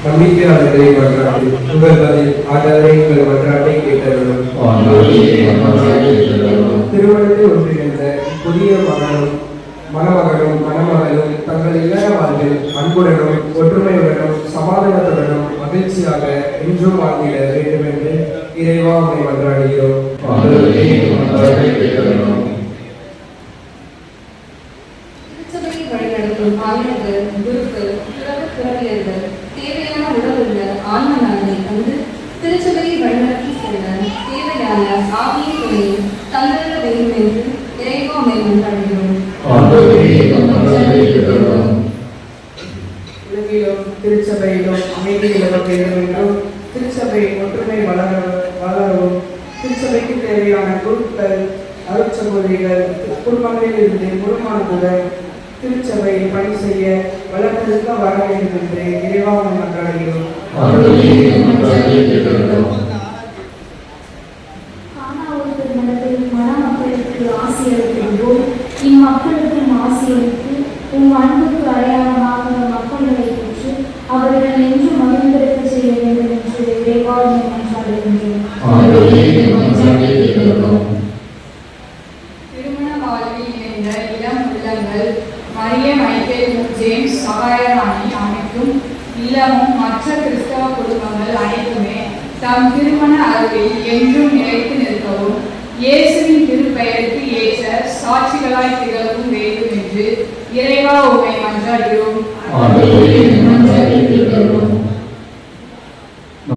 நம்பிக்கையாளர்களை மன்றாடி உங்கள் பதில் ஆண்டவரே எங்கள் மன்றாட்டை கேட்டருளும். திருமணத்தை ஒன்றிணைந்த புதிய மணமகனும் மணமகளும் தங்கள் இல்லற வாழ்வில் அன்புடனும் ஒற்றுமையுடனும் சமாதானத்துடனும் மகிழ்ச்சியாக என்றும் வாழ்ந்திட வேண்டும் என்று இறைவா உம்மை மன்றாடுகிறோம். தேவையான உடலுள்ள ஆன்ம நலனை தந்து திருச்சபையை வழிநடத்தி செல்ல தேவையான ஆவியை துணையை தந்திட வேண்டும் என்று இறைவா உம்மை மன்றாடுகிறோம். உலகிலும் திருச்சபையிலும் அமைதி நிலவ வேண்டும் என்றும் திருச்சபை ஒற்றுமை வளரவும் திருச்சபைக்கு தேவையான குருக்கள் அருட்சகோதரிகள் குடும்பங்களில் இருந்து குடும்பமானதுடன் திருச்சபை பணி செய்ய வளர்ந்ததுக்கு வர வேண்டும் என்று இறைவாக மன்றாடுகிறோம். மணமக்களுக்கு ஆசிரியர் இம்மக்களுக்கும் ஆசிரியருக்கு உம் அன்புக்கு அடையாளமாக மக்களை பெற்று அவர்கள் என்று மகிழ்ந்திருக்க செய்ய வேண்டும் என்று இறைவாக மன்றாடுகின்றோம். திருமண வாழ்வில் இணைந்த இளம் உள்ளங்கள் மரிய மைக்கேல் ஜேம்ஸ் சகாயராணி அமைக்கும் இல்லமும் மற்ற கிறிஸ்தவ குடும்பங்கள் அனைத்துமே தம் திருமண அருளில் என்றும் நிலைத்து நிற்கவும் இயேசுவின் திருப்பெயருக்கு ஏற்ற சாட்சிகளாய் திகழவும் வேண்டும் என்று இறைவா உம்மை மன்றாடுகிறோம்.